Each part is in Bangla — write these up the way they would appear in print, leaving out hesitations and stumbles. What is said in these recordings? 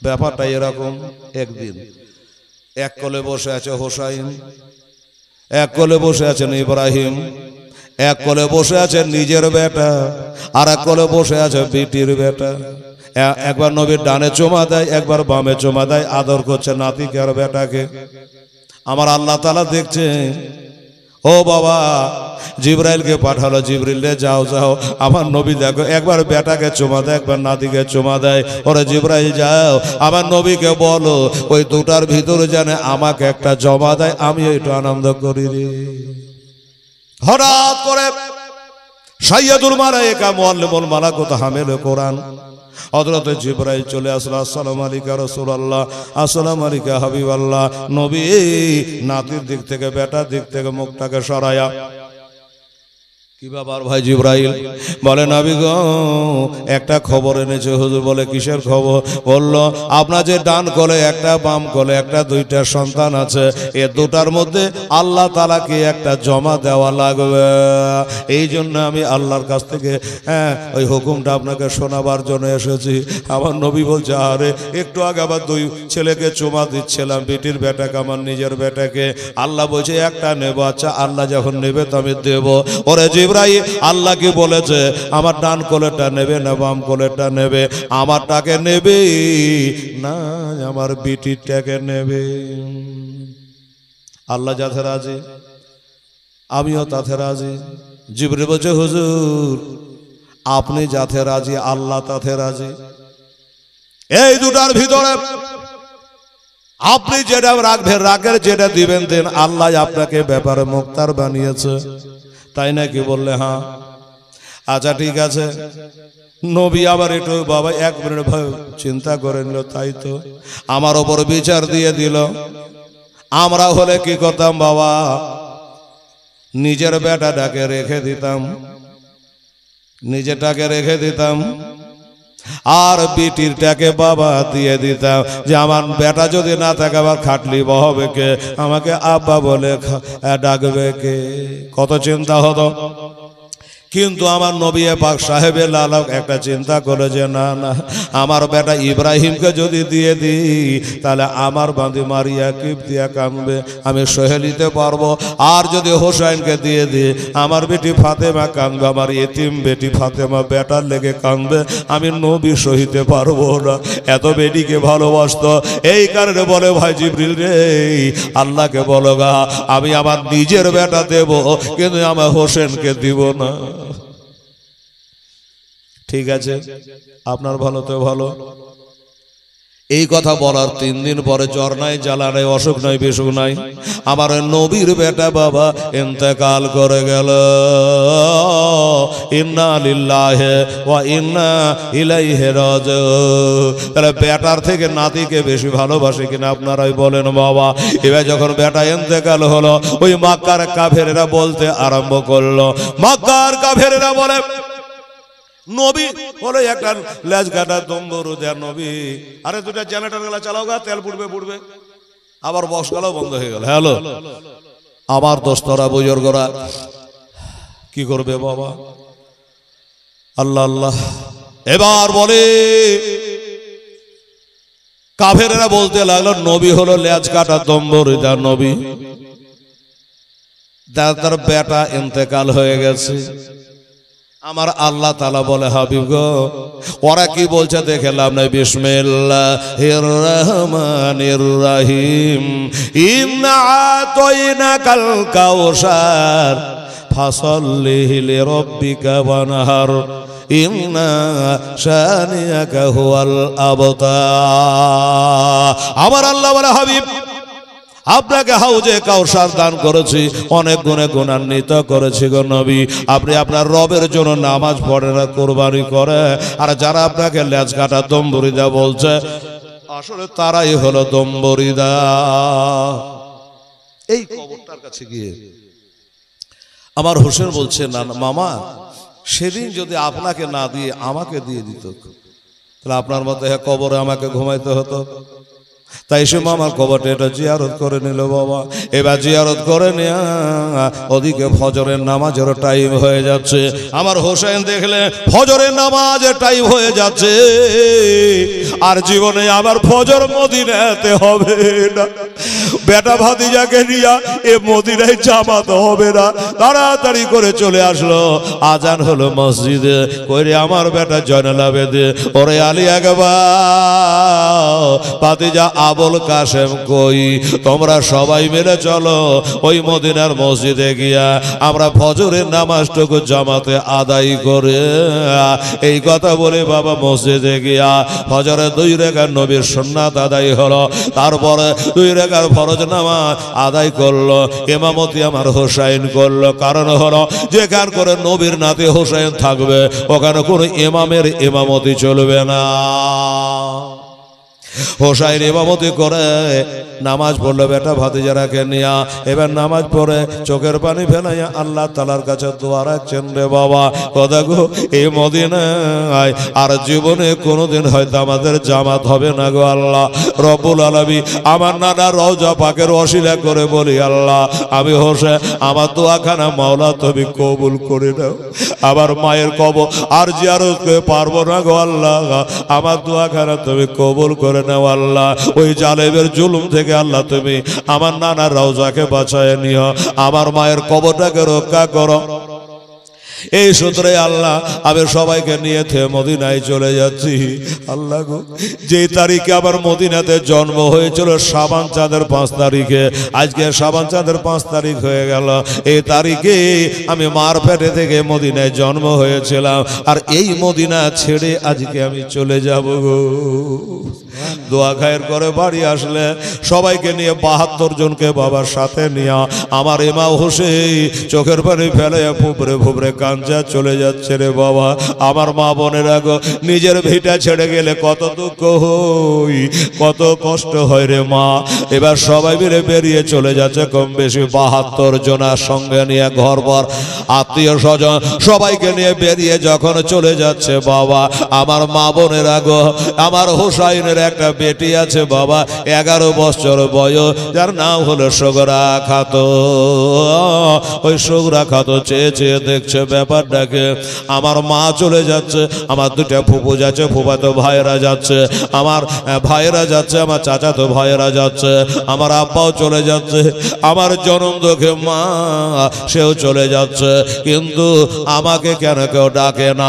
ব্যাপারটা এরকম। একদিন এক কোলে বসে আছে হোসাইন, এক কোলে বসে আছেন ইব্রাহিম, এক কোলে বসে আছে নিজের বেটা, আর এক কোলে বসে আছে বিটির বেটা। একবার নবীর ডানে চুমা দেয়, একবার বামে চুমা দেয়, আদর করছে নাতিকে আর বেটাকে। আমার আল্লাহ তাআলা দেখছে, ও বাবা জিবরাইলকে পাঠালো, জিবরিল রে যাও যাও, আমার নবী দেখো একবার বেটাকে চুমা দেয়, একবার নাতিকে চুমা দেয়। ওরে জিবরাইল যাও, আমার নবীকে বলো ওই দুটার ভিতরে জানে আমাকে একটা জমা দেয়, আমি একটু আনন্দ করি রে। হঠাৎ করে সাইয়্যিদুল মালায়েকা মুআল্লিমুল মালাকুত হামিলুল কোরআন হযরত জিবরাইল চলে আসলো। আসসালামু আলাইকা রাসূলুল্লাহ, আসসালামু আলাইকা হাবিবাল্লাহ। নবী নাতির দিক থেকে বেটার দিক থেকে মুখটাকে সরায়া, কি ব্যাপার ভাই জিবরাইল? বলে নবী গো একটা খবর এনেছে হুজুর। বলে কিসের খবর? বলল আপনার যে ডান কোলে একটা বাম কোলে একটা দুইটা সন্তান আছে, এ দুটার মধ্যে আল্লাহ তাআলাকে একটা জমা দেওয়া লাগবে। এই জন্য আমি আল্লাহর কাছ থেকে ওই হুকুমটা আপনাকে শোনাবার জন্য এসেছি। আমার নবী বলছে আরে একটু আগে আবার দুই ছেলেকে চুমা দিচ্ছিলাম, বেটির বেটাকে আমার নিজের বেটাকে। আল্লাহ বলছে একটা নেব। আচ্ছা আল্লাহ যখন নেবে তো আমি দেব। ওরে জিবরাইল আল্লাহ কি বলেছে? আমার ডান কোলেরটা নেবে না বাম কোলেরটা নেবে? আমারটাকে নেবে না আমার বিটিরটাকে নেবে? আল্লাহ যাতে রাজি আমিও তাতে রাজি। জিবরাইল বলছে হুজুর আপনি যাতে রাজি আল্লাহ তাতে রাজি। এই দুটার ভিতরে আপনি যেটা রাখবেন রাখের, যেটা দিবেন দেন, আল্লাহ আপনাকে ব্যাপারে মুক্তার বানিয়েছে। তাই নাকি? বললে হ্যাঁ। আচ্ছা ঠিক আছে। নবী আবার একটু বাবা এক মিনিট চিন্তা করে নিল, তাই তো আমার ওপর বিচার দিয়ে দিল। আমরা হলে কি করতাম বাবা? নিজের বেটাটাকে রেখে দিতাম, নিজেরটাকে রেখে দিতাম, আর বিটিরটাকে বাবা দিয়ে দিতাম যে আমার বেটা যদি না থাকে আবার খাটলি বহবে কে, আমাকে আব্বা বলে ডাকবে কে? কত চিন্তা হতো। কিন্তু আমার নবী পাক সাহেবে লালক একটা চিন্তা করে যে না না, আমার বেটা ইব্রাহিমকে যদি দিয়ে দিই তাহলে আমার বাঁধি মারিয়া কিপ্তিয়া কাঁদবে, আমি সহে নিতে পারবো। আর যদি হোসাইনকে দিয়ে দিই আমার বেটি ফাতেমা কাঁদবে, আমার এতিম বেটি ফাতেমা বেটার লেগে কাঁদবে, আমি নবী সহিতে পারবো না। এত বেটিকে ভালোবাসতো। এই কারণে বলে ভাই জিবরিল রে আল্লাহকে বলো গা আমি আমার নিজের বেটা দেব, কিন্তু আমার হোসেনকে দিব না। ঠিক আছে আপনার ভালো তো ভালো। এই কথা বলার 3 দিন পরে জ্বর নাই, জ্বালা নাই, অসুখ নাই, বিসুখ নাই, আমার নবীর বেটা বাবা ইন্তেকাল করে গেল। ইন্না লিল্লাহি ওয়া ইন্না ইলাইহি রাজিউন। তাহলে বেটার থেকে নাতিকে বেশি ভালোবাসে কিনা আপনারাই বলেন বাবা। এবার যখন বেটা ইন্তেকাল হলো, ওই মক্কার কাফেরেরা বলতে আরম্ভ করলো। মক্কার কাফেরেরা বলে নবী বলে একটা লেজ কাটা দম্বরু দেয় নবী, আরে দুটা জেনারেটর গুলা চালাও গা, তেল পুড়বে পুড়বে। আবার বক্স গুলো বন্ধ হয়ে গেল। হ্যালো আমার দোস্তরা বুজুর্গরা কি করবে বাবা? আল্লাহ আল্লাহ। এবার বলে কাফেরেরা বলতে লাগলো নবী হলো লেজ কাটা দম্বরু দেয় নবী, তার বেটা ইন্তেকাল হয়ে গেছে। আমার আল্লাহ তাআলা বলে হাবিব গো ওরা কি বলছে দেখে লাভ নাই। বিসমিল্লাহির রহমানির রহিম ইন্না আতাইনাকাল কাউসার ফাসাল্লি লিরাব্বিকা ওয়ানহার ইন্না শানিয়াকা হুয়াল আবতার। আমার আল্লাহ বলে হাবিব আপনাকে হাউজে কাউসার দান করেছি, অনেক গুণে গুণান্বিত করেছি গো নবী। আপনি আপনার রবের জন্য নামাজ পড়ে না, কোরবানি করে, আর যারা আপনাকে লেজ কাটা দম্বরিদা বলছে আসলে তারাই হলো দম্বরিদা। এই কবরটার কাছে গিয়ে আমার হোসেন বলছে না মামা সেদিন যদি আপনাকে না দিয়ে আমাকে দিয়ে দিত তাহলে আপনার মতো কবরে আমাকে ঘুমাইতে হতো। তাই সে মামার কবরটা এটা জিয়ারত করে নিল বাবা। এবার জিয়ারত করে নেয়া ওদিকে ফজরের নামাজের টাইম হয়ে যাচ্ছে। আমার হোসেন দেখলে ফজরের নামাজের টাইম হয়ে যাচ্ছে, আর জীবনে আবার ফজর মদিনাতে হবে না। বেটা ভাতিজাকে নিয়ে এ মদিনায় জামাত হবে না, তাড়াতাড়ি করে চলে আসলো। আজান হলো মসজিদে, কইরে আমার বেটা জয়নাল আবেদিন, ওরে আলী আকবার, ভাতিজা আবুল কাসেম কই, তোমরা সবাই মিলে চলো ওই মদিনার মসজিদে গিয়া আমরা ফজরের নামাজটুকু জামাতে আদায় করে। এই কথা বলে বাবা মসজিদে গিয়া ফজরের 2 রাকাত নবীর সুন্নাত আদায় হলো, তারপরে 2 রাকাত ফরজ নামাজ আদায় করলো। ইমামতি আমার হোসেন করলো, কারণ হলো যেখান করে নবীর নাতি হোসেন থাকবে ওখানে কোনো ইমামের ইমামতি চলবে না। হোসাইন ইমামতি করে নামাজ পড়লো বেটা ভাতিজারাকে নিয়া। এবার নামাজ পড়ে চোখের পানি ফেলাইয়া আল্লাহ তাআলার কাছে দোয়া রাখছেন, রে বাবা কথা গো এই মদিনায় আর জীবনে কোনোদিন হয়তো আমাদের জামাত হবে না গো আল্লাহ রব্বুল আলামিন। আমার নানা রওজা পাকের ওসিলা করে বলি, আল্লাহ আমি হোসেন আমার দোয়াখানা মাওলা তুমি কবুল করে নাও। আমার মায়ের কবর আর জিয়ারত করে পারবো না গো আল্লাহ, আমার দোয়াখানা তুমি কবুল করে নাও আল্লাহ। ওই জালেমের জুলুম থেকে আল্লাহ তুমি আমার নানা রওজাকে বাঁচায় নিও, আমার মায়ের কবরটাকে রক্ষা করো। এই সূত্রে আল্লাহ আমি সবাইকে নিয়ে মদিনায় চলে যাচ্ছি। আল্লাহ গো যে তারিখে আমার মদিনাতে জন্ম হয়েছিল শাবান চাঁদের 5 তারিখে, আজকে শাবান চাঁদের 5 তারিখ হয়ে গেল। এই তারিখে আমি মার পেটে থেকে মদিনায় জন্ম হয়েছিলাম, আর এই মদিনা ছেড়ে আজকে আমি চলে যাব গো। দোয়া খায়ের করে বাড়ি আসলে সবাইকে নিয়ে 72 জনকে বাবার সাথে নিয়ে আমার ইমাম হোসেন চোখের পানি ফেলে ফুবরে ফুবরে কাঞ্জা চলে যাচ্ছে রে বাবা। আমার মা বোনেরা গো নিজের ভিটা ছেড়ে গেলে কত দুঃখ হই, কত কষ্ট হয় রে মা। এবার সবাই মিলে বেরিয়ে চলে যাচ্ছে, কম বেশি 72 জনের সঙ্গে নিয়ে ঘরবার আত্মীয় স্বজন সবাইকে নিয়ে বেরিয়ে যখন চলে যাচ্ছে বাবা, আমার মা বোনেরা গো আমার হোসাইনের একটা বেটি আছে বাবা 11 বছর বয়স, যার নাম হলো সগরা খাতুন। ওই সগরা খাতুন চেয়ে চেয়ে দেখছে ব্যাপারটাকে। আমার মা চলে যাচ্ছে, আমার 2টা ফুপু যাচ্ছে, ফুফাতো ভাইয়েরা যাচ্ছে, আমার ভাইয়েরা যাচ্ছে, আমার চাচাতো ভাইয়েরা যাচ্ছে, আমার আব্বাও চলে যাচ্ছে, আমার জনম দুঃখে মা সেও চলে যাচ্ছে। কিন্তু আমাকে কেন কেউ ডাকে না,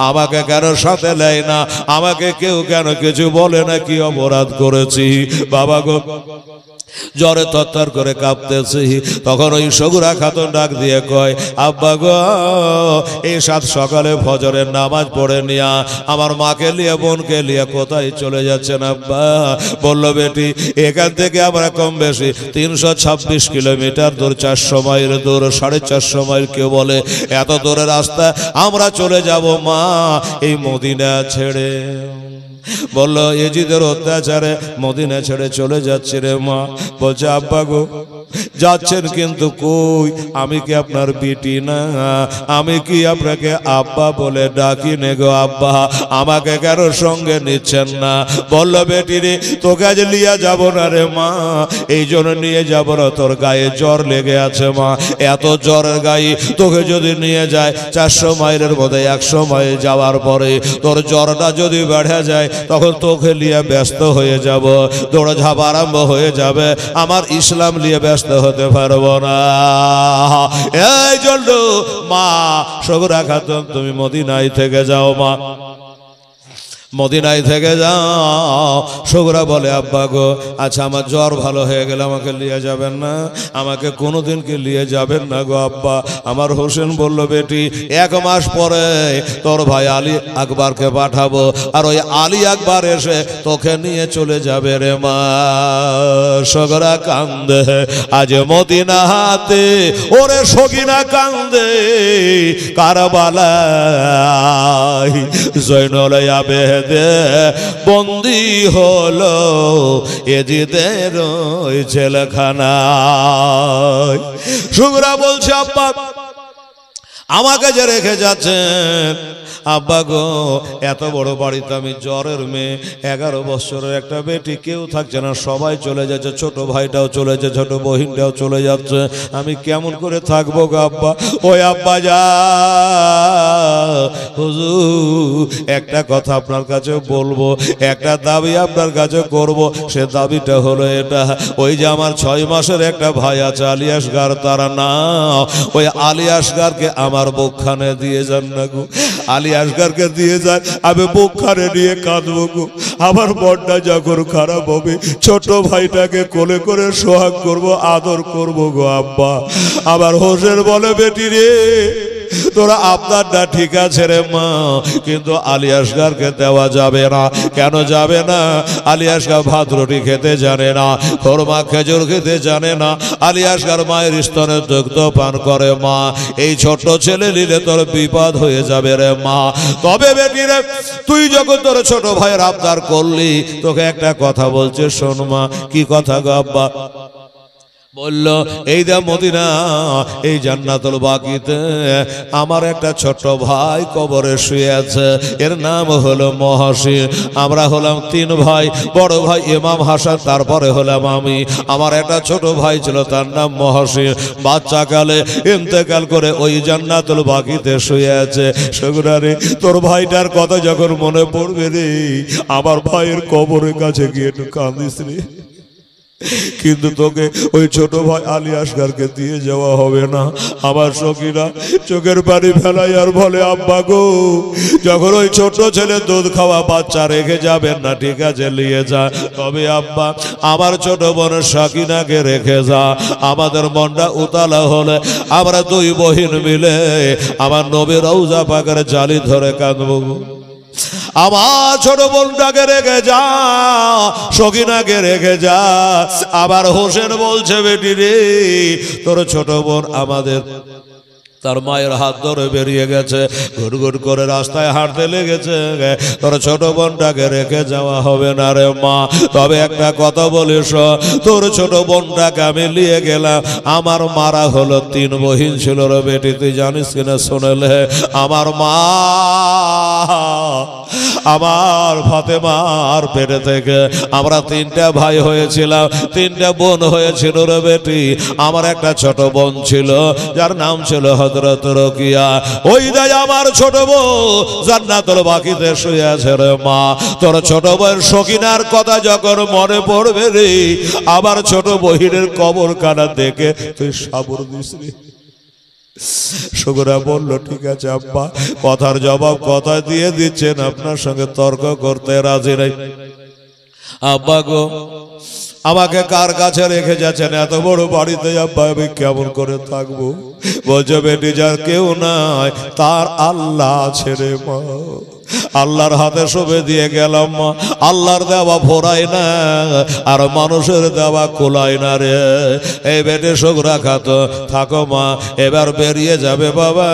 আমাকে কেন সাথে নেয় না, আমাকে কেউ কেন কিছু বলে না, কি অপরাধ করেছি বাবা গো। জ্বরে তরতর করে কাঁপতেছি। তখন ওই সগুরা খাতুন ডাক দিয়ে কয়, আব্বা গো এই সাত সকালে ফজরের নামাজ পড়ে নিয়া আমার মাকে নিয়ে বোনকে নিয়ে কোথায় চলে যাচ্ছেন আব্বা? বলল, বেটি এখান থেকে আমরা কম বেশি 326 কিলোমিটার দূর, 400 মাইল দূর, 450 মাইল কেউ বলে, এত দূরের রাস্তা আমরা চলে যাব মা এই মদিনা ছেড়ে। বলল, এজিদের অত্যাচারে মদিনা ছেড়ে চলে যাচ্ছে রে মা। বলছে, আব্বা গো যাচ্ছেন কিন্তু কই? আমি কি আপনার বেটি না? আমি কি আপনাকে আব্বা বলে ডাকি নে গো আব্বা? আমাকে কেন সঙ্গে নিচ্ছেন না? বলল, বেটি রে তোকে আজ লিয়া যাব না রে মা, এই জন্য নিয়ে যাব না, তোর গায়ে জ্বর লেগে আছে মা। এত জ্বরের গায়ে তোকে যদি নিয়ে যায় 400 মাইলের মধ্যে 100 মাইল যাওয়ার পরে তোর জ্বরটা যদি বেড়ে যায় তখন তোকে নিয়ে ব্যস্ত হয়ে যাব, দৌড়ঝাঁপ আরম্ভ হয়ে যাবে, আমার ইসলাম নিয়ে ব্যস্ত হতে পারবো না। এই জন্য মা সগরা খাতুন তুমি মদিনায় থেকে যাও মা, মদিনায় থেকে যাও। সগরা বলে, আব্বা গো আচ্ছা আমার জ্বর ভালো হয়ে গেলে আমাকে নিয়ে যাবেন না? আমাকে কোনোদিন কি নিয়ে যাবেন না গো আব্বা? আমার হোসেন বলল, বেটি 1 মাস পরে তোর ভাই আলী আকবরকে পাঠাবো, আর ওই আলী আকবর এসে তোকে নিয়ে চলে যাবে রে মা। সগরা কান্দে আজ মদিনাতে, ওরে সগিনা কান্দে কারবালায়, জয়নুল আবেদিন বন্দি হলো এজিদের ওই জেলখানায়। সগরা বলছে, আব্বা আমাকে যে রেখে যাচ্ছেন আব্বা গো এত বড় বাড়িতে আমি জ্বরের মেয়ে, 11 বছরের একটা বেটি, কেউ থাকছে না, সবাই চলে যাচ্ছে, ছোট ভাইটাও চলে যাচ্ছে, ছোট বহিনটাও চলে যাচ্ছে, আমি কেমন করে থাকবো গো আব্বা? ওই আব্বা যা হুজুর একটা কথা আপনার কাছে বলবো, একটা দাবি আপনার কাছে করব, সে দাবিটা হলো এটা, ওই যে আমার 6 মাসের একটা ভাই আছে আলী আসগার, তার নাম, ওই আলী আসগারকে আমার বুকখানে দিয়ে যান না গো, আলী আসগারকে দিয়ে যান, আমি বুকখানে নিয়ে কাঁদবো গো, আমার মনটা যখন খারাপ হবে ছোট ভাইটাকে কোলে করে সোহাগ করব, আদর করব গো আব্বা। আমার হোসেন বলে বেটি রে তোরা আপনারটা ঠিক আছে রে মা, কিন্তু আলী আসগারকে দেওয়া যাবে না। কেন যাবে না? আলী আসগার ভাত রুটি খেতে জানে না, খোরমা খেজুর খেতে জানে না, আলী আসগার মায়ের স্তনের দুগ্ধ পান করে মা, এই ছোট ছেলে নিলে তোর বিপদ হয়ে যাবে রে মা। তবে বেটি রে তুই যখন তোর ছোট ভাইয়ের আবদার করলি, তোকে একটা কথা বলছে শোন মা। কি কথা গো আব্বা? বলল এই দা মদিনা, এই জান্নাতুল বাকিতে আমার একটা ছোট ভাই কবরে শুয়ে আছে, এর নাম হলো মহসিন। আমরা হলাম 3 ভাই, বড় ভাই ইমাম হাসান, তারপরে হলাম আমি। আমার একটা ছোট ভাই ছিল, তার নাম মহসিন, বাচ্চাকালে ইন্তেকাল করে ওই জান্নাতুল বাকিতে শুয়ে আছে। সেগুলারে তোর ভাইটার কথা যখন মনে পড়বে রে, আমার ভাইয়ের কবরের কাছে গিয়ে একটু কাঁদিস রে, কিন্তু তোকে ওই ছোট ভাই আলী আসগারকে দিয়ে যাওয়া হবে না। আমার সখীরা চোখের পানি ফেলাই আর বলে আব্বা গো যখন ওই ছোট ছেলে দুধ খাওয়া বাচ্চা রেখে যাবেন না, ঠিক আছে নিয়ে যা, তবে আব্বা আমার ছোট বোন সাকিনাকে রেখে যা। আমাদের মনটা উতালা হলে আমরা 2 বহিন মিলে আমার নবী রওজা পাকের জালি ধরে কাঁদবো। আমার ছোট বোনটাকে রেখে যা, সকিনাকে রেখে যা। আবার হোসেন বলছে বেটি রে তোর ছোট বোন আমাদের, তার মায়ের হাত ধরে বেরিয়ে গেছে, ঘুরঘুর করে রাস্তায় হাঁটতে লেগেছে, তোর ছোট বোনটাকে রেখে যাওয়া হবে না রে মা। তবে একটা কথা বলিস, তোর ছোট বোনটাকে আমি নিয়ে গেলাম, আমার মারা হলো 3 বহিন ছিল রে বেটি, তুই জানিস কিনা শুনেলে? আমার মা আমার ফাতেমার পেটে থেকে আমরা 3টা ভাই হয়েছিলাম, 3টা বোন হয়েছিল রে বেটি। আমার একটা ছোট বোন ছিল যার নাম ছিল হযরত রকিয়া, ওই দাই আমার ছোট বোন জান্নাতুল বাকিতে শুয়ে আছে রে মা। তোর ছোট বোন সকিনার কথা যখন মনে পড়বে রে, আবার ছোট বহিনের কবর কানা দেখে তুই সাবর দিস রে। সুগরা বলল ঠিক আছে আব্বা, কথার জবাব কথা দিয়ে দিচ্ছেন, আপনার সঙ্গে তর্ক করতে রাজি নাই। আব্বা গো আমাকে কার কাছে রেখে যাচ্ছেন? এত বড় বাড়িতে আব্বা আমি কেমন করে থাকবো? বলছে বেটি যার কেউ নাই তার আল্লাহ ছেড়ে মা, আল্লাহর হাতে সবে দিয়ে গেলাম মা। আল্লাহর দেওয়া ভরায় না আর মানুষের দেওয়া কোলায় না রে। এই বেটে শোক রাখা তো থাকো মা, এবার বেরিয়ে যাবে বাবা,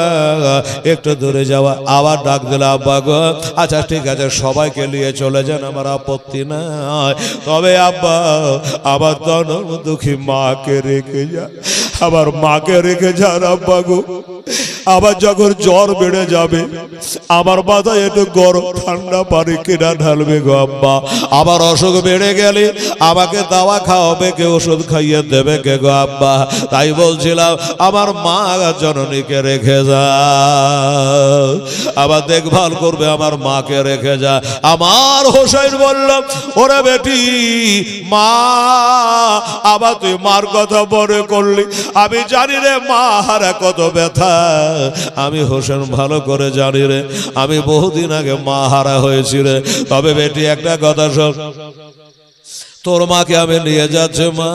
একটু দূরে যাওয়া। আবার ডাক দিলে আব্বা গো আচ্ছা ঠিক আছে সবাইকে নিয়ে চলে যান, আমার আপত্তি নাই, তবে আব্বা আমার তনম দুঃখী মাকে রেখে যা, আমার মাকে রেখে যান আব্বা গো। আবার যখন জ্বর বেড়ে যাবে আমার মাথায় একটু গরম ঠান্ডা পানি কিনা ঢালবে গো আব্বা। আবার অসুখ বেড়ে গেলে আমাকে দাওয়া খাওয়াবে কে, ওষুধ খাইয়ে দেবে কে গো আব্বা। তাই বলছিলাম আমার মা জননীকে রেখে যা, আবার দেখভাল করবে, আমার মাকে রেখে যা। আমার হোসেন বললাম ওরে বেটি মা, আবার তুই মার কথা মনে করলি, আমি জানি রে মা হারা কত ব্যথা, আমি হোসেন ভালো করে জানি রে, আমি বহুদিন আগে মা হারা হয়েছি রে। তবে বেটি একটা কথা শোন, তোর মাকে আমি নিয়ে যাচ্ছি মা,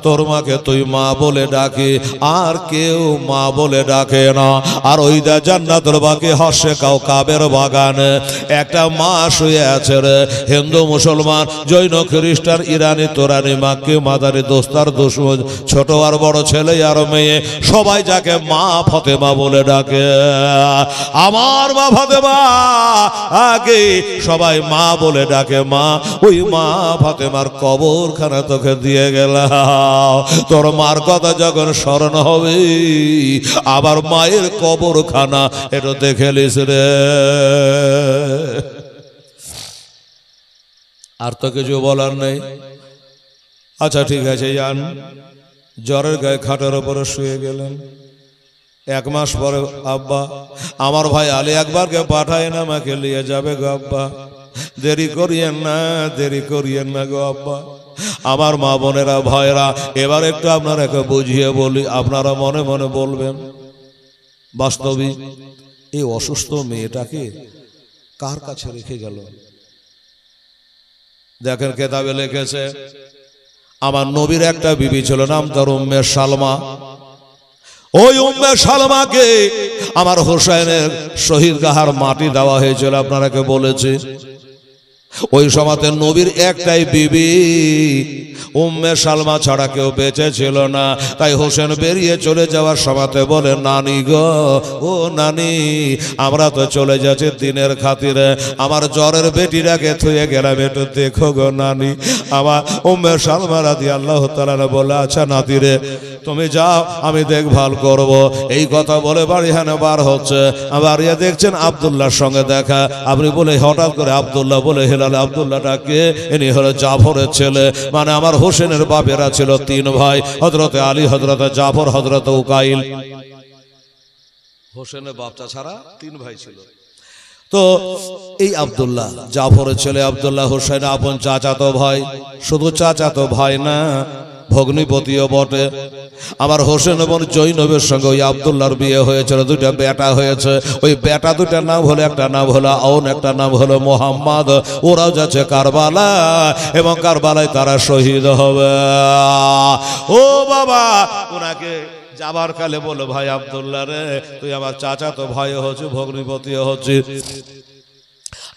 তোর মাকে তুই মা বলে ডাকি, আর কেউ মা বলে ডাকে না। আর ওই দা জান্নাতুল বাকি হর্ষে কাবের বাগানে একটা মা শুয়ে আছে রে। হিন্দু মুসলমান জৈন খ্রিস্টান ইরানি তোরানি মাক্কি মাদারি দোস্তার দুশ্মন ছোট আর বড় ছেলে আর মেয়ে সবাই যাকে মা ফাতেমা বলে ডাকে। আমার মা ফাতেমা আগে সবাই মা বলে ডাকে মা, ওই মা ফাতেমা ফাতেমার কবরখানা তোকে দিয়ে গেলাম, তোর মার কথা যখন স্মরণ হবে আবার মায়ের কবরখানা এটা দেখে লিস রে। আর তো কিছু বলার নেই। আচ্ছা ঠিক আছে, যান। জ্বরের গায়ে খাটের ওপরে শুয়ে গেলেন। 1 মাস পরে আব্বা আমার ভাই আলী আকবরকে পাঠায় না, আমাকে নিয়ে যাবে গো আব্বা, দেরি করিয়েন না, দেরি করিয়েন না গো আব্বা। আমার মা বোনেরা ভাইরা এবার একটু আপনারাকে বুঝিয়ে বলি, আপনারা মনে মনে বলবেন বাস্তবিক এই অসুস্থ মেয়েটাকে কার কাছে রেখে গেল? দেখেন কেতাবে লিখেছে আমার নবীর একটা বিবি ছিল, নাম তার উম্মে সালমা। ওই উম্মে সালমাকে আমার হোসেনের শহীদ গাহার মাটি দেওয়া হয়েছিল, আপনারাকে বলেছি। ওই সময়তে নবীর একটাই বিবি উম্মে সালমা ছাড়া কেউ বেঁচে ছিল না। তাই হোসেন বেরিয়ে চলে যাওয়ার সময়তে বলে, নানি গো, ও নানি, আমরা তো চলে যাচ্ছি দিনের খাতিরে, আমার জ্বরের বেটিটাকে থুয়ে গেলাম, একটু দেখো গো নানি। আমার উম্মে সালমা রাদিয়াল্লাহু তাআলা বলে, আচ্ছা নাতি রে, তুমি যাও, আমি দেখভাল করব। এই কথা বলে বাড়ি হানে বার হচ্ছে। আবার ইয়ে দেখছেন আব্দুল্লাহর সঙ্গে দেখা। আপনি বলে হঠাৎ করে আব্দুল্লাহ বলে হেলাল, আব্দুল্লাহটাকে, ইনি হলো জাফরের ছেলে, মানে আমার হোসেনের বাপেরা ছিল 3 ভাই, হযরতে আলী, হযরতে জাফর, হযরতে উকাইল। হোসেনের বাপটা ছাড়া 3 ভাই ছিল। তো এই আব্দুল্লাহ জাফরের ছেলে, আব্দুল্লাহ হোসেন আপন চাচাতো ভাই, শুধু চাচাতো ভাই না, ভগ্নিপতিও বটে। আমার হোসেন এবং জৈনবের সঙ্গে ওই আব্দুল্লাহর বিয়ে হয়েছিল, 2টা বেটা হয়েছে। ওই বেটা 2টার নাম হলো, একটা নাম হলো আউন, একটা নাম হলো মোহাম্মদ। ওরাও যাচ্ছে কারবালা, এবং কারবালায় তারা শহীদ হবে। ও বাবা, ওনাকে যাবার কালে বলো, ভাই আব্দুল্লাহ রে, তুই আমার চাচা তো ভাই হচ্ছে, ভগ্নিপতিও হচ্ছে,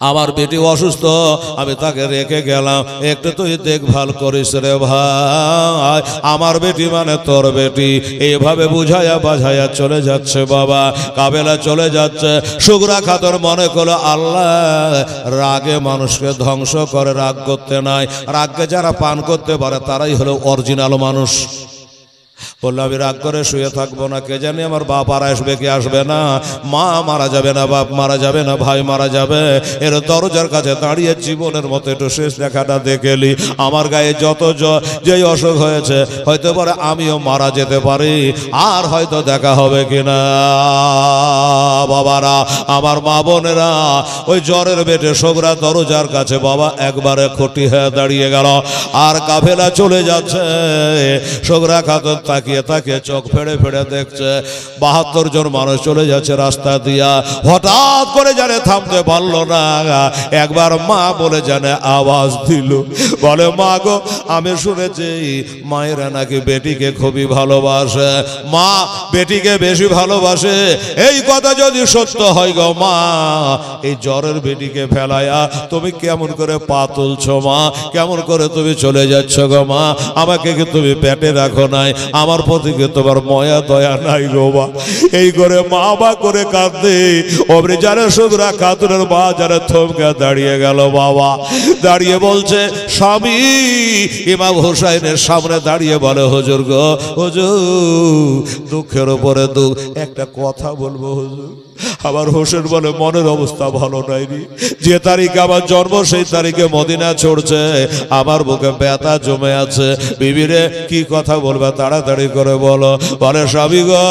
আমার বেটি অসুস্থ, আমি তাকে রেখে গেলাম, একটু তুই দেখভাল করিস রে ভাই। আমার বেটি মানে তোর বেটি। এইভাবে বুঝাইয়া বাঝাইয়া চলে যাচ্ছে বাবা, কাবেলা চলে যাচ্ছে। সুগরা খাতুন মনে করলো, আল্লাহ রাগে মানুষকে ধ্বংস করে, রাগ করতে নাই। রাগকে যারা পান করতে পারে তারাই হলো অরিজিনাল মানুষ। বললো, আমি রাগ করে শুয়ে থাকবো না, কে জানি আমার বাপ আর আসবে কি আসবে না, মা মারা যাবে না, বাপ মারা যাবে না, ভাই মারা যাবে। এর দরজার কাছে দাঁড়িয়ে জীবনের মতো একটু শেষ দেখাটা দেখেলি। আমার গায়ে যত যেই অসুখ হয়েছে, হয়তো পরে আমিও মারা যেতে পারি, আর হয়তো দেখা হবে কিনা। বাবারা, আমার মা বোনেরা, ওই জ্বরের বেটে সোগরা দরজার কাছে বাবা একবারে খটি হয়ে দাঁড়িয়ে গেল। আর কাফেলা চলে যাচ্ছে। সোগরা খাতুন তাকিয়ে তাকিয়ে চোখ ফেড়ে ফেড়ে দেখছে 72 জন মানুষ চলে যাচ্ছে রাস্তা দিয়া। হঠাৎ করে জানে থামতে পারলো না, একবার মা বলে জানে আওয়াজ দিল, বলে, মা গো, আমি শুনেছি মায়েরা নাকি বেটিকে খুবই ভালোবাসে, মা বেটিকে বেশি ভালোবাসে। এই কথা যদি সত্য হয় গো মা, এই জ্বরের বেটিকে ফেলায়া তুমি কেমন করে পা তুলছো মা, কেমন করে তুমি চলে যাচ্ছ গো মা, আমাকে কি তুমি পেটে রাখো নাই, আমার প্রতি কি তোমার ময়া দয়া নাই গো মা। এই করে মা বা করে কাঁদে। অমনি যারা সুগরা খাতুনের মা যারা থমকে দাঁড়িয়ে গেল বাবা, দাঁড়িয়ে বলছে, স্বামী ইমাম হোসাইনের সামনে দাঁড়িয়ে বলে, হুজুর গো, হুজুর দুঃখের উপরে দুঃখ, একটা কথা বলবো হুজুর। আমার হোসেন বলে, মনের অবস্থা ভালো নাই রে, যে তারিখে আমার জন্ম সেই তারিখে মদিনা ছড়ছে, আমার বুকে ব্যথা জমে আছে। বিবিরে কি কথা বলবে তাড়াতাড়ি করে বলো। বলে, স্বামী গো,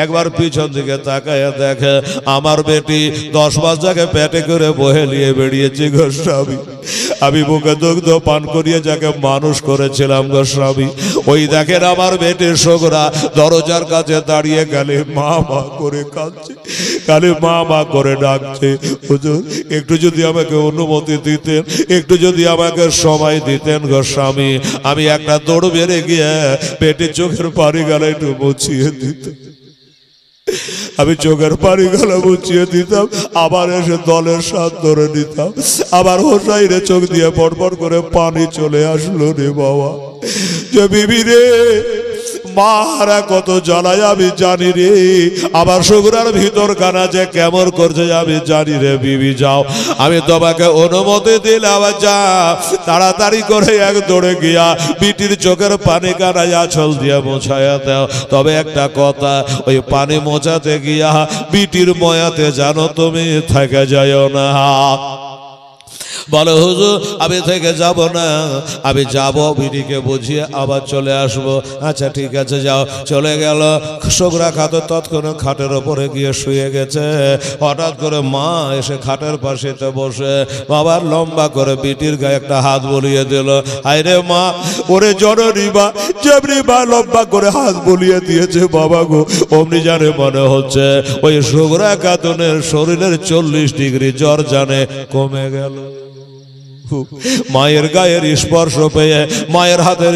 একবার পিছন দিকে তাকায় দেখে আমার বেটি 10 মাস যাকে পেটে করে বহে নিয়ে বেরিয়েছি গো স্বামী। আমি বুকে দুগ্ধ পান করিয়ে যাকে মানুষ করেছিলাম গো স্বামী, ওই দেখেন আমার বেটির সোগরা দরজার কাছে দাঁড়িয়ে গেলে মা মা করে কাঁদছে, কালে মা মা করে ডাকছে। হুজুর একটু যদি আমাকে অনুমতি দিতেন, একটু যদি আমাকে সময় দিতেন গো স্বামী, আমি একটা দৌড় বেড়ে গিয়ে পেটের চোখের পানি গালা একটু মুছিয়ে দিতাম, আমি চোখের পানি গালা মুছিয়ে দিতাম, আবার এসে দলের সাথ ধরে নিতাম। আবার হোসাইনে চোখ দিয়ে পড়পড় করে পানি চলে আসলো রে বাবা। যে বিবি রে, মারা কত জ্বালায় আমি জানি রে, আমার শুকরার ভিতর কানা যে কেমন করছে আমি জানি রে। বিবি যাও, আমি তোমাকে অনুমতি দিলাম, যা তাড়াতাড়ি করে এক দৌড়ে গিয়া বিটির চোখের পানি কানায় আঁচল দিয়ে মোছায়া দাও। তবে একটা কথা, ওই পানি মোছাতে গিয়া বিটির ময়াতে জানো তুমি থেকে যাও না। বলো হুজুর আমি থেকে যাব না, আমি যাব বিটিকে বুঝিয়ে আবার চলে আসব। আচ্ছা ঠিক আছে যাও। চলে গেল। শুকরা খাতো তৎক্ষণাৎ খাটের ওপরে গিয়ে শুয়ে গেছে। হঠাৎ করে মা এসে খাটের পাশেতে বসে বাবার লম্বা করে বিটির গায়ে একটা হাত বুলিয়ে দিল। হায়রে মা, ওরে জননী মা, যেমনি মা লম্বা করে হাত বুলিয়ে দিয়েছে বাবা গো, অমনি জানে মনে হচ্ছে ওই শুকরা খাতুনের শরীরের 40 ডিগ্রি জ্বর জানে কমে গেল। মায়ের গায়ের স্পর্শ পেয়ে, মায়ের হাতের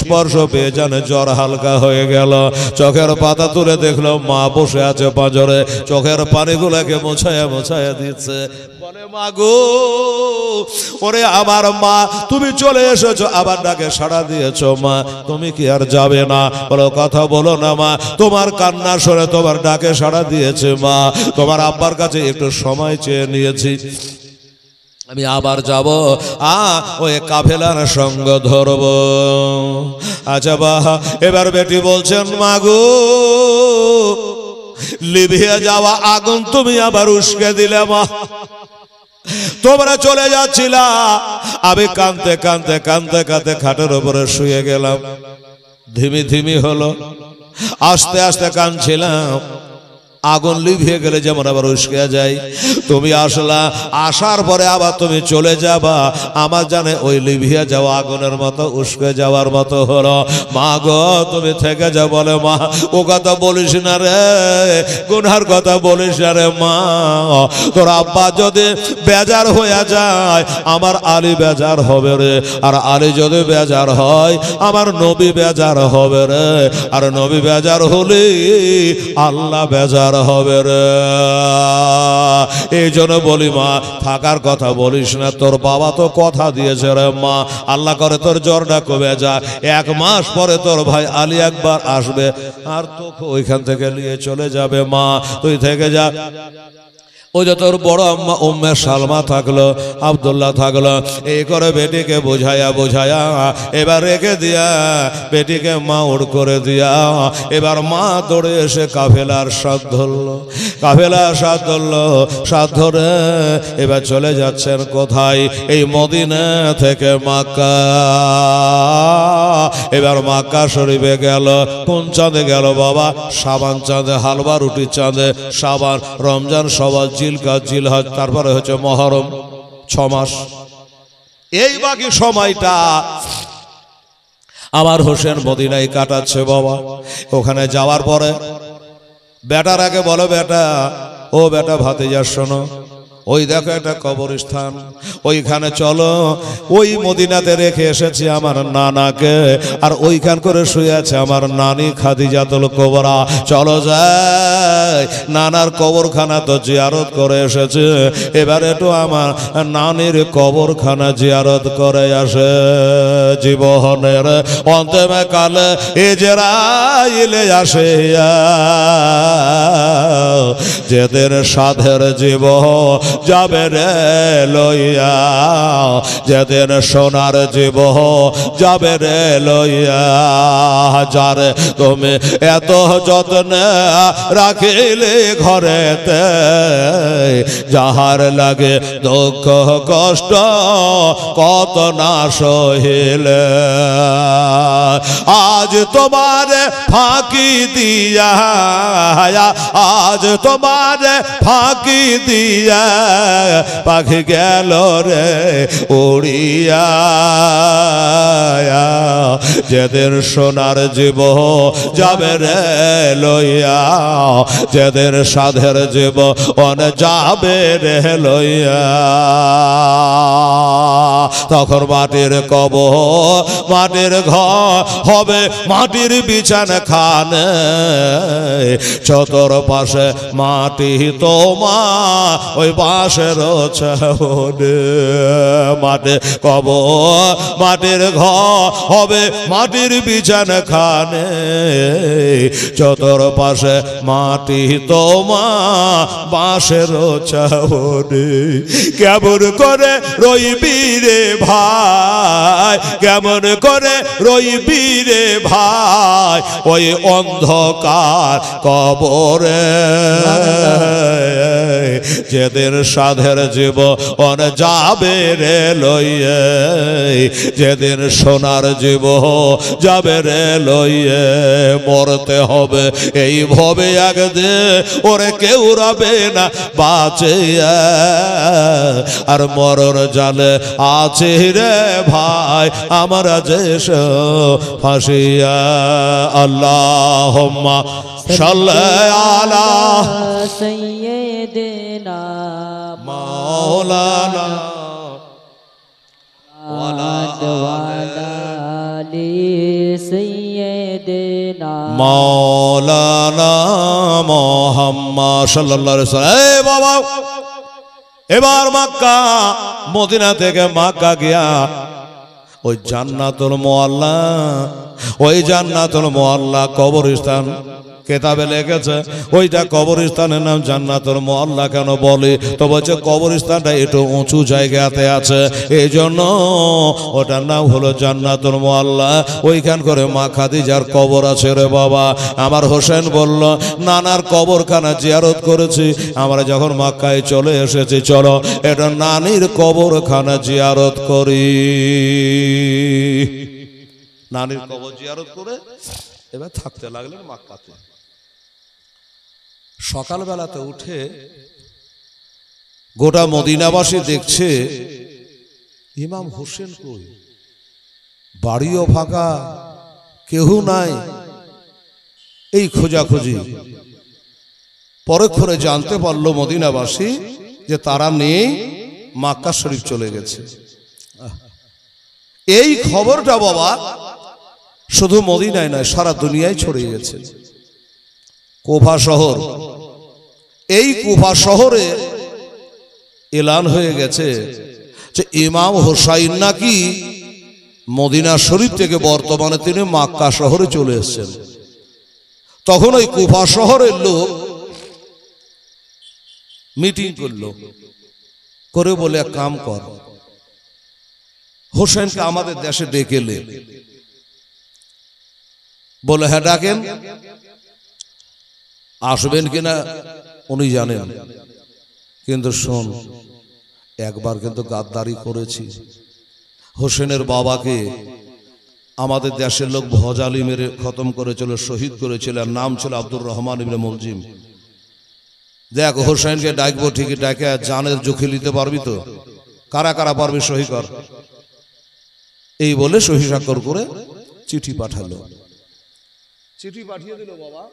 স্পর্শ পেয়ে জানে জ্বর হালকা হয়ে গেল। চোখের পাতা তুলে দেখলো মা বসে আছে পাঁজরে, চোখের পানিগুলোকে মোছায়া মোছায়া দিচ্ছে। বলে মা গো, ওরে আমার মা, তুমি চলে এসেছো, আবার ডাকে সাড়া দিয়েছো মা, তুমি কি আর যাবে না? বলো কথা বলো না মা, তোমার কান্না শুনে তোমার ডাকে সাড়া দিয়েছে মা, তোমার আব্বার কাছে একটু সময় চেয়ে নিয়েছি, আমি আবার যাব, ওই কাফেলার সঙ্গ ধরব। আচ্ছা বাহ, এবার বেটি বলছেন মা গো, লিবিয়া যাওয়া আগুন তুমি আবার উস্কে দিলে মা, তোমরা চলে যাচ্ছিলা, আমি কাঁদতে কাঁদতে কাঁদতে কাঁদতে খাটের উপরে শুয়ে গেলাম। ধিমি ধিমি হলো, আস্তে আস্তে কাঁদছিলাম। আগুন লিভিয়ে গেলে যেমন আবার উস্কে যায়, তুমি আসলা, আসার পরে আবার তুমি চলে যাবা, আমার জানে ওই লিভিয়ে যাওয়া আগুনের মতো উস্কে যাওয়ার মতো হলো। মা গো তুমি থেকে যাও। বলে মা, ও কথা বলিস না রে, গুনহার কথা বলিস না রে মা, তোর আব্বা যদি বেজার হয়ে যায় আমার আলী বেজার হবে রে, আর আলী যদি বেজার হয় আমার নবী বেজার হবে রে, আর নবী বেজার হলে আল্লাহ বেজার হবে রে। এই জন্য বলি মা, থাকার কথা বলিস না, তোর বাবা তো কথা দিয়েছে রে মা, আল্লাহ করে তোর জ্বরটা কমে যায়, 1 মাস পরে তোর ভাই আলী একবার আসবে আর তোকে ওইখান থেকে নিয়ে চলে যাবে মা, তুই থেকে যা। ওই যে তোর বড় আম্মা উম্মে সালমা থাকলো, আব্দুল্লাহ থাকলো, এই করে বেটিকে বোঝায়া বোঝায়া এবার রেখে দিয়া বেটিকে মাউড় করে দিয়া এবার মা দৌড়ে এসে কাফেলার সাথ ধরলো, কাফেলার সাথ ধরলো, সাথ ধরে এবার চলে যাচ্ছেন কোথায়? এই মদিনা থেকে মক্কা। এবার মক্কা শরীফে গেল। কোন চাঁদে গেল বাবা? শাবান চাঁদে, হালবা রুটির চাঁদে। শাবান, রমজান, শওয়াল, জিলকাদ, জিলহজ, তারপরে হচ্ছে মুহররম, 6 মাস। এই বাকি সময়টা আমার হোসেন মদিনায় কাটাচ্ছে বাবা। ওখানে যাওয়ার পরে বেটার আগে বলো, বেটা, ও বেটা ভাতিজা শোনো, ওই দেখো একটা কবরস্থান, ওইখানে চলো, ওই মদিনাতে রেখে এসেছি আমার নানাকে, আর ওইখান করে শুয়ে আছে আমার নানি খাদিজাতুল কুবরা। চলো যাই, নানার কবরখানা তো জিয়ারত করে এসেছে, এবার একটু আমার নানির কবরখানা জিয়ারত করে আসে। জীবনের অন্তিমে কালে ইজরাইলে আসে, যেদের সাধের জীবন যাবে রে লইয়া, যেদিন সোনার জীব যাবে রে লইয়া, যারে তুমি এত যত্নে রাখিলে ঘরেতে, যাহার লাগে দুঃখ কষ্ট কত না সহিলে, আজ তোমার ফাঁকি দিয়া, আজ তোমার ফাঁকি দিয়া পাখি গেল রে উড়িয়া, যেদের সোনার জীব যাবে রে লইয়া, যেদের সাধের জীব অন যাবে রে লইয়া। তখন মাটির কবর মাটির ঘর হবে মাটির বিছানা খানে চতুর্পাশে মাটি তোমার ওই বাঁশের ছাউনি মাটি কবর মাটির ঘর হবে মাটির বিছানা খানে চতুর্পাশে মাটি তোমার বাঁশের ছাউনি কেমন করে রইবি রে ভাই কেমন করে রইবি রে ভাই ওই অন্ধকার কবরে যেদিন সাধের জীবন যাবে রে লইয়ে যেদিন সোনার জীবন যাবে রে লইয়ে মরতে হবে এই ভবে একদিন ওরে কেউ রবে না বাঁচে আর মরর জালে আছে রে ভাই আমরা যে ফাঁসিয়া আল্লাহুম্মা সাল্লি আলা সাইয়্যিদিনা মাওলানা ওয়ালা আলি সাইয়্যিদিনা মাওলানা মুহাম্মদ সাল্লাল্লাহু আলাইহি ওয়াসাল্লাম। এই বাবা এবার মক্কা মদিনা থেকে মক্কা গিয়া ওই জান্নাতুল মুআল্লা ওই জান্নাতুল মুআল্লা কবরস্থান কেতাবে লেখেছে ওইটা কবরস্থানের নাম জান্নাতুল মুআল্লা কেন বলে তো বলছে কবরস্থানটা একটু উঁচু জায়গাতে আছে এই জন্য ওটার নাম হলো জান্নাতুল মুআল্লা ওইখান করে মা খাদিজার কবর আছে রে বাবা আমার হোসেন বলল নানার কবরখানা জিয়ারত করেছি আমরা যখন মক্কায় চলে এসেছি চলো এটা নানির কবরখানা জিয়ারত করি নানির কবর জিয়ারত করে এবার থাকতে লাগলেন মক্কাতে সকালবেলাতে উঠে গোটা মদিনাবাসী দেখছে ইমাম হোসেন কই বাড়িও ফাঁকা কেউ নাই এই খোঁজাখুঁজি পরক্ষণে জানতে পারলো মদিনাবাসী যে তারা নেই মক্কা শরীফ চলে গেছে এই খবরটা বাবা শুধু মদিনায় নয় সারা দুনিয়ায় ছড়িয়ে গেছে কুফা শহর এই কুফা শহরে এলান হয়ে গেছে যে ইমাম হোসাইন নাকি মদিনা শরীফ থেকে বর্তমানে তিনি মক্কা শহরে চলে এসেছেন তখন ওই কুফা শহরের লোক মিটিং করলো করে বলে এক কাম কর হোসেনকে আমাদের দেশে ডেকে লে বলে হ্যাঁ ডাকেন আসবেন কিনা উনি জানেন কিন্তু শোন একবার কিন্তু গাদ্দারি করেছি হোসেনের বাবাকে আমাদের দেশের লোক ভজালি মেরে খতম করেছিল শহীদ করেছিল নাম ছিল আব্দুর রহমান ইবনে মুলজিম দেখ হোসেনকে ডাকবো ঠিকই ডাকে জানের ঝুঁকি নিতে পারবি তো কারা কারা পারবি সহি কর এই বলে সহি স্বাক্ষর করে চিঠি পাঠালো চিঠি পাঠিয়ে দিল বাবা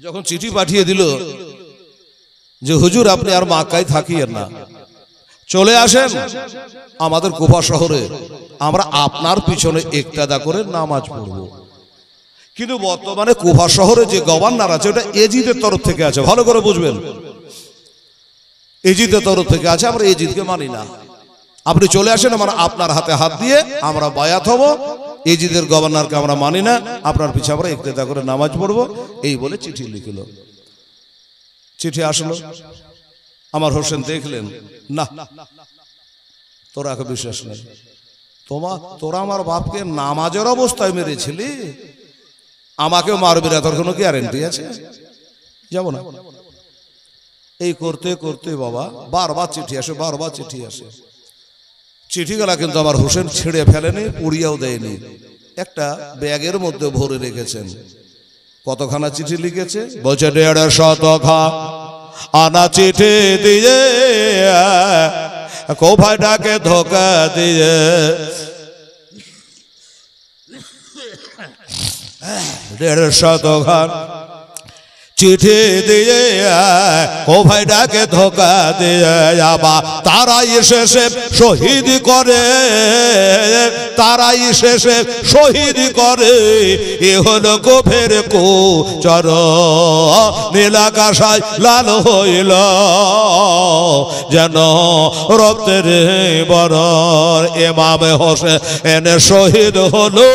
যখন চিঠি পাঠিয়ে দিল যে হুজুর আপনি আর মক্কায় থাকিয়েন না চলে আসেন আমাদের কুফা শহরে আমরা আপনার পিছনে একটাদা করে নামাজ পড়ব কিন্তু বর্তমানে কুফা শহরে যে গভর্নর আছে ওটা এজিদের তরফ থেকে আছে ভালো করে বুঝবেন এজিদের তরফ থেকে আছে আমরা এজিদকে মানি না আপনি চলে আসেন আমরা আপনার হাতে হাত দিয়ে আমরা বায়াত হব এজিদের গভর্নরকে আমরা মানি না আপনার পিছে আমরা একতেদা করে নামাজ পড়বো এই বলে চিঠি লিখল চিঠি আসলো আমার হোসেন দেখলেন না তোরা বিশ্বাস নেই তোরা আমার বাপকে নামাজের অবস্থায় মেরেছিলি আমাকেও মারবি না তোর কোনো গ্যারেন্টি আছে যাব না এই করতে করতে বাবা বারবার চিঠি আসে বারবার চিঠি আসে চিঠিগুলা কিন্তু আমার হোসেন ছিঁড়ে ফেলেনি পুড়িয়াও দেয়নি একটা ব্যাগের মধ্যে ভরে রেখেছেন কতখানা চিঠি লিখেছে বলছে 150 আনা চিঠি দিয়ে কোভাটাকে ধোকা দিয়ে 150 চিঠি দিয়ে ও ভাইটাকে ধোকা দিয়ে আবার তারাই শেষে শহীদ করে, তারাই শেষে শহীদ করে। এ হলো কোফের কুচর, নীলাকাশায় লাল হইল যেন রক্তের বরর। ইমাম হোসেন শহীদ হলো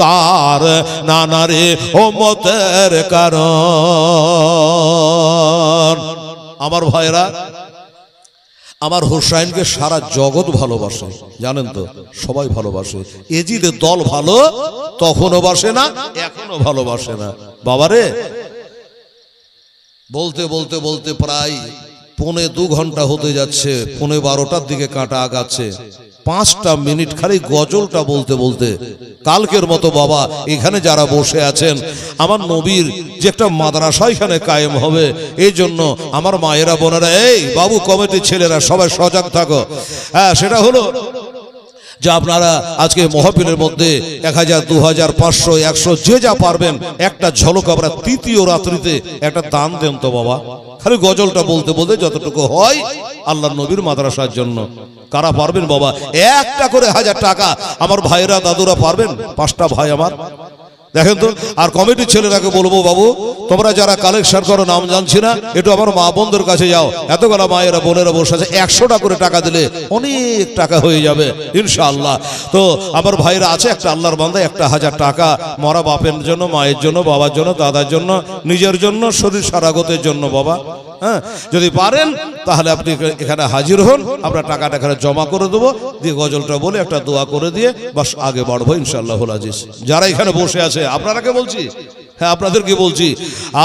তার নানারে উম্মতের কারণ। আমার ভাইরা, আমার হুসাইনকে সারা জগৎ ভালোবাসে, জানেন তো, সবাই ভালোবাসে। এজিদের দল ভালো তখনও বাসে না, এখনো ভালোবাসে না। বাবারে, বলতে বলতে বলতে প্রায় 2.25 ঘন্টা হতে যাচ্ছে, 12:30টার দিকে কাঁটা আগাচ্ছে। 5টা মিনিট খালি গজলটা বলতে বলতে কালকের মতো বাবা এখানে যারা বসে আছেন, আমার নবীর যে একটা মাদ্রাসা এখানে কায়েম হবে, এই জন্য আমার মায়েরা বোনেরা, এই বাবু কমিটির ছেলেরা সবাই সজাগ থাকো। হ্যাঁ, সেটা হলো যে আপনারা আজকে মহফিলের মধ্যে 1000, 2000, 500, 100 যে যা পারবেন একটা ঝলক আমরা তৃতীয় রাত্রিতে একটা দান দেন তো বাবা। খালি গজলটা বলতে বলতে যতটুকু হয় আল্লাহর নবীর মাদ্রাসার জন্য। কারা পারবেন বাবা? একটা করে 1000 টাকা আমার ভাইরা দাদুরা পারবেন? 5টা ভাই আমার, দেখেন তো। আর কমিটির ছেলেরাকে বলবো, বাবু তোমরা যারা কালেকশন করো, নাম জানছি না, একটু আমার মা বোনদের কাছে যাও, এতগুলা মায়েরা বোনেরা বসে আছে, 100টা করে টাকা দিলে অনেক টাকা হয়ে যাবে ইনশাআল্লাহ। তো আমার ভাইরা আছে, একটা আল্লাহর বান্দা 1000 টাকা মরা বাপের জন্য, মায়ের জন্য, বাবার জন্য, দাদার জন্য, নিজের জন্য, শরীর সারাগতের জন্য বাবা। হ্যাঁ, যদি পারেন তাহলে আপনি এখানে হাজির হন, আমরা টাকাটা এখানে জমা করে দেবো, দিয়ে গজলটা বলে একটা দোয়া করে দিয়ে বাস আগে বাড়বো ইনশাআল্লাহুল আজিজ। যারা এখানে বসে আছে আপনারাকে বলছি, হ্যাঁ আপনাদেরকে বলছি।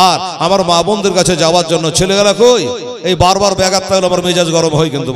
আর আমার মা বোনদের কাছে যাওয়ার জন্য ছেলেবেলা কই এই বারবার ব্যাঘাত থাকলে আমার মেজাজ গরম হয় কিন্তু।